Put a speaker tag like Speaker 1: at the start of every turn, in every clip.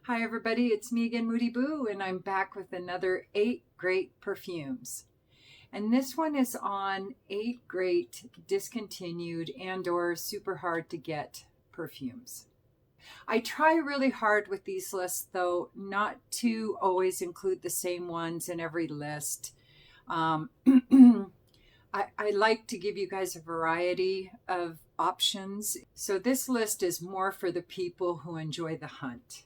Speaker 1: Hi everybody, it's me again, Moody Boo, and I'm back with another 8 great perfumes. And this one is on 8 great discontinued and or super hard to get perfumes. I try really hard with these lists though, not to always include the same ones in every list. I like to give you guys a variety of options. So this list is more for the people who enjoy the hunt.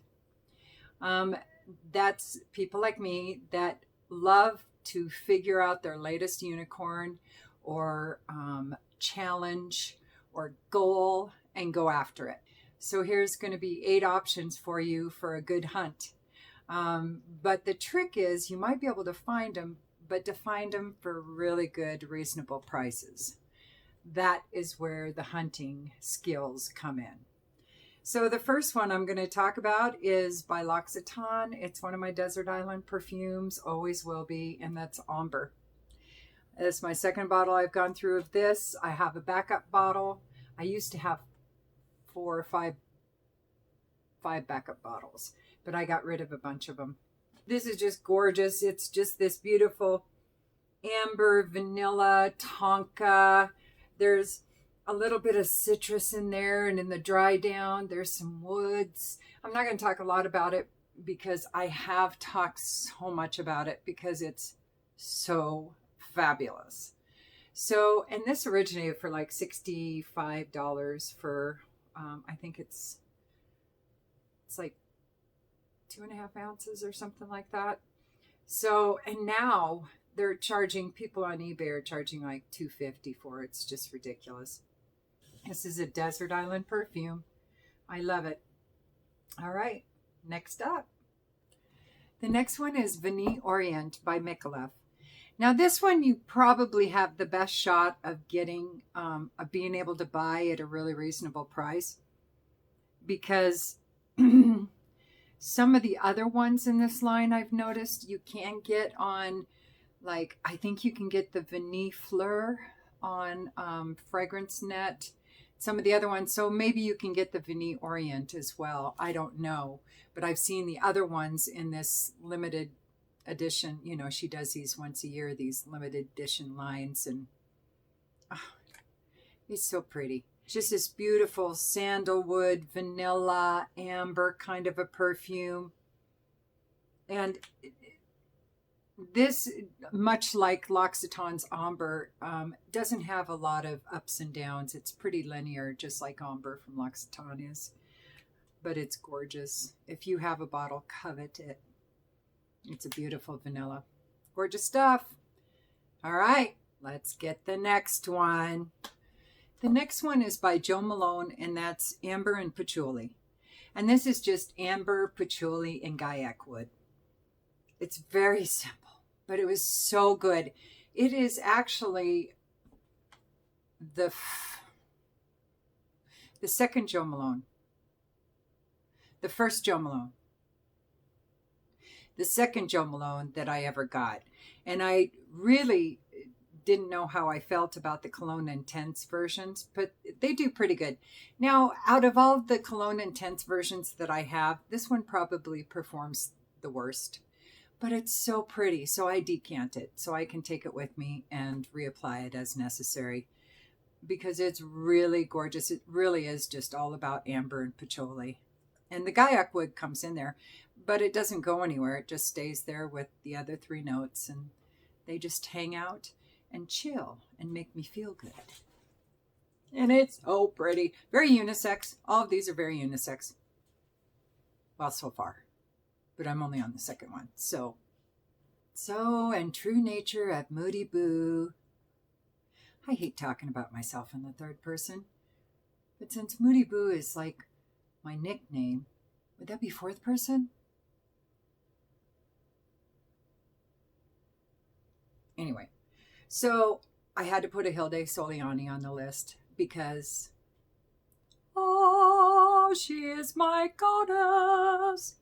Speaker 1: That's people like me that love to figure out their latest unicorn or challenge or goal and go after it. So here's going to be 8 options for you for a good hunt. But the trick is you might be able to find them, but to find them for really good, reasonable prices. That is where the hunting skills come in. So the first one I'm going to talk about is by L'Occitane. It's one of my desert island perfumes, always will be, and that's Ombre. It's my second bottle I've gone through of this. I have a backup bottle. I used to have 4 or 5 backup bottles, but I got rid of a bunch of them. This is just gorgeous. It's just this beautiful amber, vanilla, tonka. There's a little bit of citrus in there, and in the dry down there's some woods. I'm not going to talk a lot about it because I have talked so much about it because it's so fabulous. So, and this originated for like $65 for I think it's like 2.5 ounces or something like that. So, and now they're charging, people on eBay are charging like $250 for it. It's just ridiculous. This is a desert island perfume. I love it. All right, next up. The next one is Vini Orient by Micallef. Now this one you probably have the best shot of getting, of being able to buy at a really reasonable price, because some of the other ones in this line I've noticed you can get on, like I think you can get the Vini Fleur on Fragrance Net. Some of the other ones, so maybe you can get the Vini Orient as well. I don't know, but I've seen the other ones in this limited edition. You know, she does these once a year, these limited edition lines, and it's so pretty. Just this beautiful sandalwood, vanilla, amber kind of a perfume. And this, much like L'Occitane's Ombre, doesn't have a lot of ups and downs. It's pretty linear, just like Ombre from L'Occitane is. But it's gorgeous. If you have a bottle, covet it. It's a beautiful vanilla. Gorgeous stuff. All right, let's get the next one. The next one is by Jo Malone, and that's Amber and Patchouli. And this is just amber, patchouli, and Gaiac wood. It's very simple, but it was so good. It is actually the second Jo Malone. The first Jo Malone. The second Jo Malone that I ever got. And I really didn't know how I felt about the Cologne Intense versions, but they do pretty good. Now, out of all the Cologne Intense versions that I have, this one probably performs the worst. But it's so pretty, so I decant it so I can take it with me and reapply it as necessary, because it's really gorgeous. It really is just all about amber and patchouli. And the Gaiac wood comes in there, but it doesn't go anywhere. It just stays there with the other 3 notes, and they just hang out and chill and make me feel good. And it's so pretty. Very unisex. All of these are very unisex. Well, so far. But I'm only on the second one. So, and true nature of Moody Boo. I hate talking about myself in the third person. But since Moody Boo is like my nickname, would that be fourth person? Anyway, so I had to put a Hilde Soliani on the list because, oh, she is my goddess.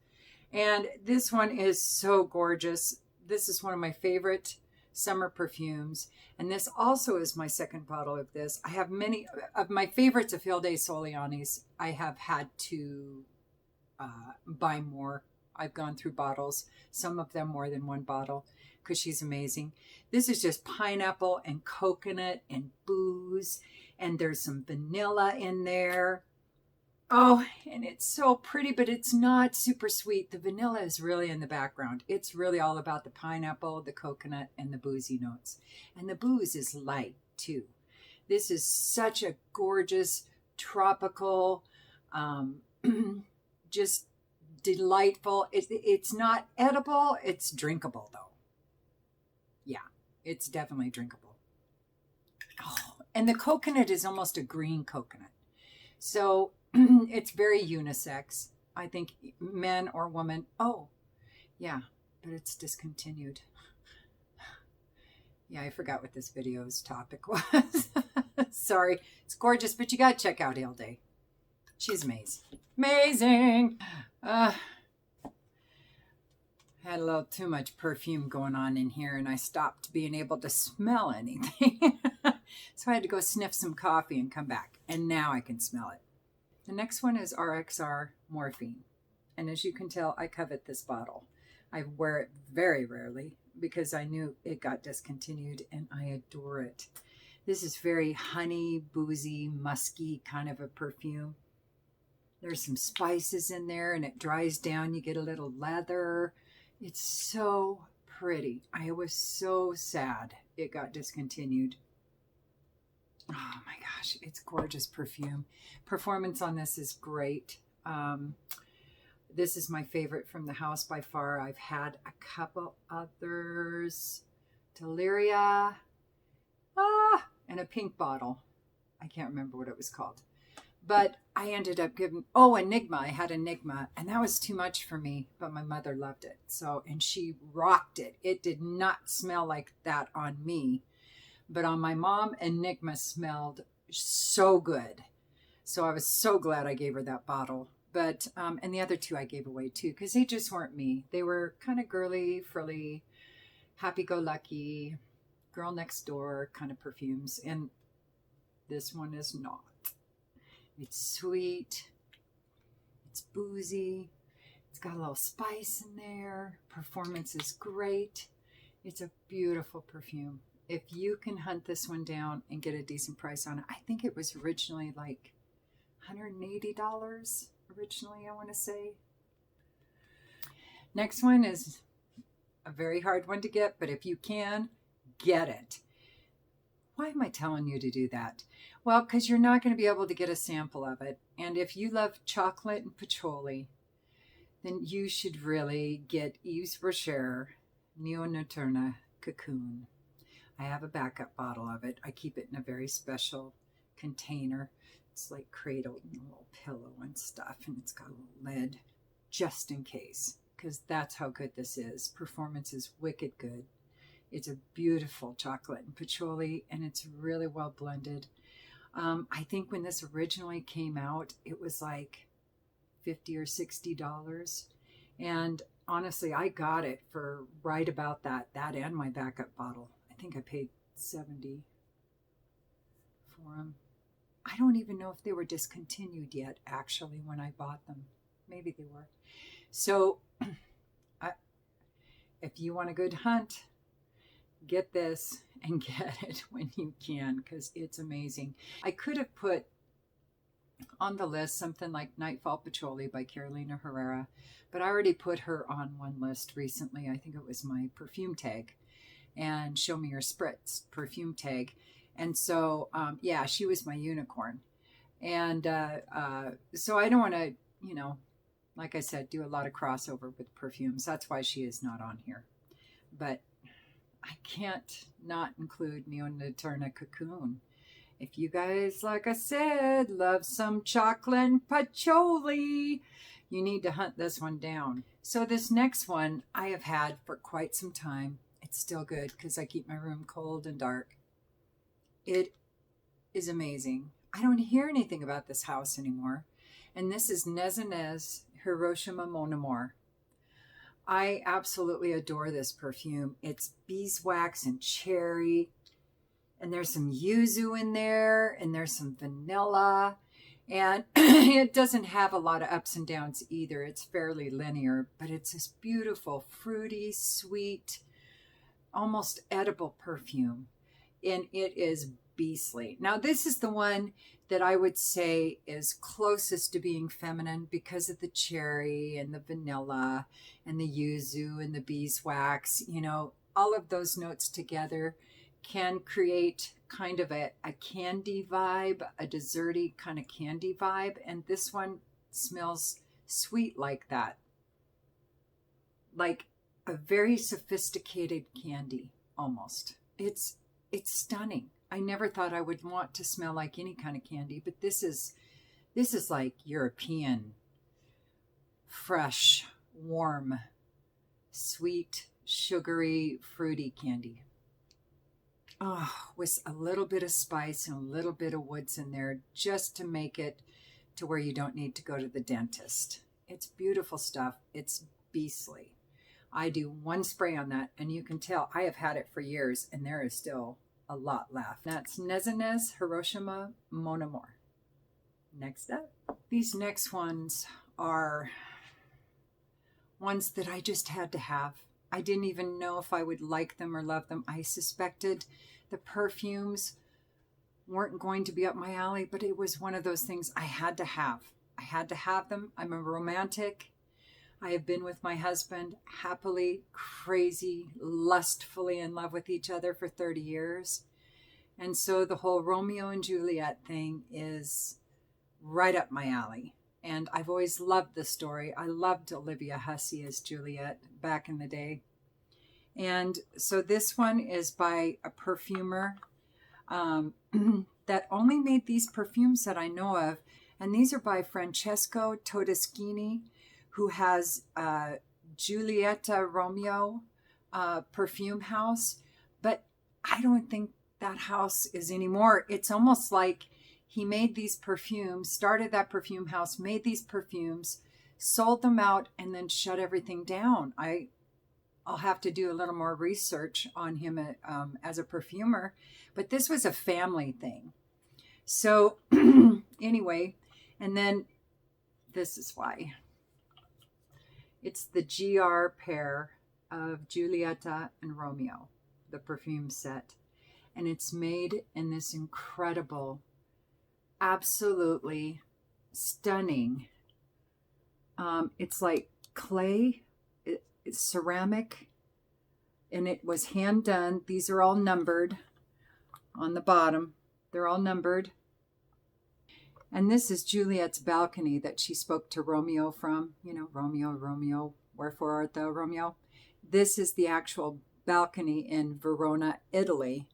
Speaker 1: And this one is so gorgeous. This is one of my favorite summer perfumes. And this also is my second bottle of this. I have many of my favorites of Hilde Soliani's. I have had to buy more. I've gone through bottles, some of them more than one bottle, because she's amazing. This is just pineapple and coconut and booze, and there's some vanilla in there. Oh, and it's so pretty, but it's not super sweet. The vanilla is really in the background. It's really all about the pineapple, the coconut, and the boozy notes. And the booze is light, too. This is such a gorgeous, tropical, just delightful. It's not edible. It's drinkable, though. Yeah, it's definitely drinkable. Oh, and the coconut is almost a green coconut. So it's very unisex. I think men or women. Oh, yeah, but it's discontinued. Yeah, I forgot what this video's topic was. Sorry. It's gorgeous, but you got to check out Hilde. She's amazing. Amazing. Had a little too much perfume going on in here, and I stopped being able to smell anything. So I had to go sniff some coffee and come back, and now I can smell it. The next one is RXR Morphine. And as you can tell, I covet this bottle. I wear it very rarely because I knew it got discontinued, and I adore it. This is very honey, boozy, musky kind of a perfume. There's some spices in there, and it dries down. You get a little leather. It's so pretty. I was so sad it got discontinued. Oh my gosh, it's gorgeous perfume. Performance on this is great. This is my favorite from the house by far. I've had a couple others. Deliria. And a pink bottle. I can't remember what it was called. But I ended up giving, Enigma. I had Enigma, and that was too much for me, but my mother loved it. So, and she rocked it. It did not smell like that on me, but on my mom, Enigma smelled so good. So I was so glad I gave her that bottle. But, and the other two I gave away too, because they just weren't me. They were kind of girly, frilly, happy-go-lucky, girl next door kind of perfumes. And this one is not. It's sweet. It's boozy. It's got a little spice in there. Performance is great. It's a beautiful perfume. If you can hunt this one down and get a decent price on it, I think it was originally like $180 originally, I want to say. Next one is a very hard one to get, but if you can, get it. Why am I telling you to do that? Well, because you're not going to be able to get a sample of it. And if you love chocolate and patchouli, then you should really get Yves Rocher Neo-Nocturna Cocoon. I have a backup bottle of it. I keep it in a very special container. It's like cradled in a little pillow and stuff, and it's got a little lid just in case, because that's how good this is. Performance is wicked good. It's a beautiful chocolate and patchouli, and it's really well blended. I think when this originally came out, it was like $50 or $60. And honestly, I got it for right about that and my backup bottle. I think I paid $70 for them. I don't even know if they were discontinued yet, actually, when I bought them. Maybe they were. So if you want a good hunt, get this and get it when you can, because it's amazing. I could have put on the list something like Nightfall Patchouli by Carolina Herrera, but I already put her on one list recently. I think it was my perfume tag and Show Me Your Spritz perfume tag. And so, yeah, she was my unicorn. And so I don't want to, like I said, do a lot of crossover with perfumes. That's why she is not on here. But I can't not include Neo-Nocturna Cocoon. If you guys, like I said, love some chocolate and patchouli, you need to hunt this one down. So this next one I have had for quite some time. It's still good because I keep my room cold and dark. It is amazing. I don't hear anything about this house anymore. And this is Nezu Hiroshima MonAmour. I absolutely adore this perfume. It's beeswax and cherry. And there's some yuzu in there. And there's some vanilla. And it doesn't have a lot of ups and downs either. It's fairly linear, but it's this beautiful, fruity, sweet, almost edible perfume. And it is beastly. Now, this is the one that I would say is closest to being feminine because of the cherry and the vanilla and the yuzu and the beeswax. You know, all of those notes together can create kind of a candy vibe, a desserty kind of candy vibe. And this one smells sweet like that. Like a very sophisticated candy almost. It's stunning. I never thought I would want to smell like any kind of candy, but this is like European, fresh, warm, sweet, sugary, fruity candy. Oh, with a little bit of spice and a little bit of woods in there just to make it to where you don't need to go to the dentist. It's beautiful stuff. It's beastly. I do one spray on that, and you can tell I have had it for years, and there is still a lot left. That's Nezu Hiroshima MonAmour. Next up. These next ones are ones that I just had to have. I didn't even know if I would like them or love them. I suspected the perfumes weren't going to be up my alley, but it was one of those things I had to have. I had to have them. I'm a romantic. I have been with my husband happily, crazy, lustfully in love with each other for 30 years. And so the whole Romeo and Juliet thing is right up my alley. And I've always loved the story. I loved Olivia Hussey as Juliet back in the day. And so this one is by a perfumer that only made these perfumes that I know of. And these are by Francesco Todeschini, who has Giulietta Romeo perfume house. But I don't think that house is anymore. It's almost like he made these perfumes, started that perfume house, made these perfumes, sold them out, and then shut everything down. I'll have to do a little more research on him as a perfumer, but this was a family thing. So anyway, and then this is why. It's the GR pair of Giulietta and Romeo, the perfume set. And it's made in this incredible, absolutely stunning. It's like clay, it's ceramic, and it was hand done. These are all numbered on the bottom. They're all numbered. And this is Juliet's balcony that she spoke to Romeo from. You know, Romeo, Romeo, wherefore art thou, Romeo? This is the actual balcony in Verona, Italy,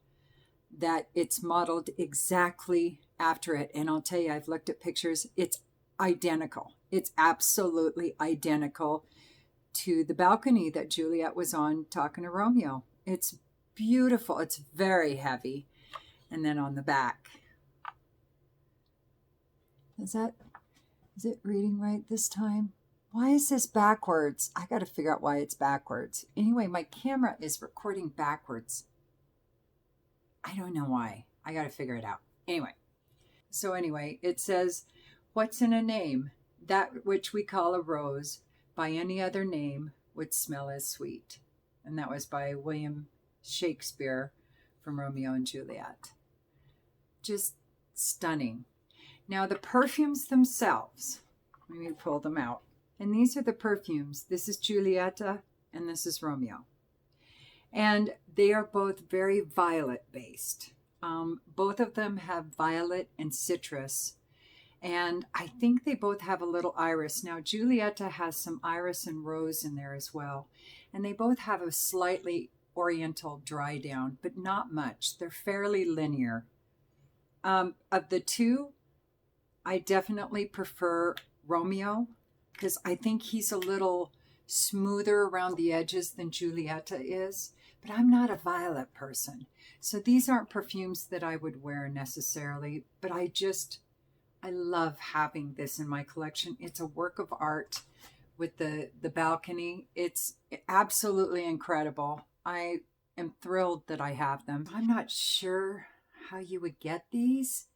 Speaker 1: that it's modeled exactly after it. And I'll tell you, I've looked at pictures. It's identical. It's absolutely identical to the balcony that Juliet was on talking to Romeo. It's beautiful. It's very heavy. And then on the back, is it reading right this time? Why is this backwards? I got to figure out why it's backwards. Anyway, my camera is recording backwards. I don't know why. I got to figure it out. Anyway, it says, what's in a name? That which we call a rose, by any other name would smell as sweet. And that was by William Shakespeare from Romeo and Juliet. Just stunning. Now the perfumes themselves, let me pull them out. And these are the perfumes. This is Giulietta and this is Romeo. And they are both very violet based. Both of them have violet and citrus. And I think they both have a little iris. Now Giulietta has some iris and rose in there as well. And they both have a slightly oriental dry down, but not much. They're fairly linear. Of the two, I definitely prefer Romeo because I think he's a little smoother around the edges than Giulietta is. But I'm not a violet person. So these aren't perfumes that I would wear necessarily. But I love having this in my collection. It's a work of art with the balcony. It's absolutely incredible. I am thrilled that I have them. I'm not sure how you would get these.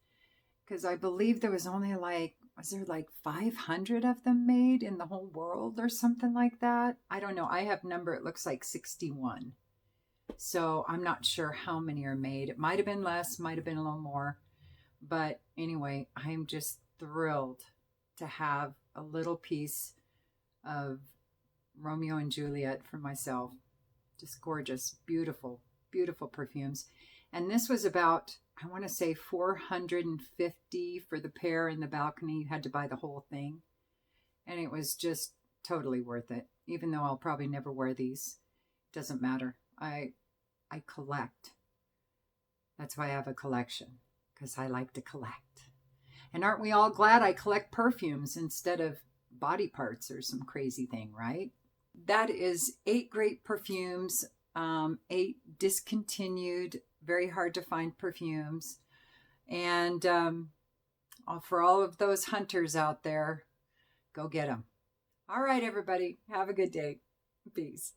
Speaker 1: because I believe there was only like, was there like 500 of them made in the whole world or something like that? I don't know. I have number, it looks like 61. So I'm not sure how many are made. It might have been less, might have been a little more. But anyway, I'm just thrilled to have a little piece of Romeo and Juliet for myself. Just gorgeous, beautiful, beautiful perfumes. And this was about, I want to say $450 for the pair in the balcony. You had to buy the whole thing. And it was just totally worth it. Even though I'll probably never wear these. Doesn't matter. I collect. That's why I have a collection. Because I like to collect. And aren't we all glad I collect perfumes instead of body parts or some crazy thing, right? That is 8 great perfumes, 8 discontinued, very hard to find perfumes. And for all of those hunters out there, go get them. All right, everybody. Have a good day. Peace.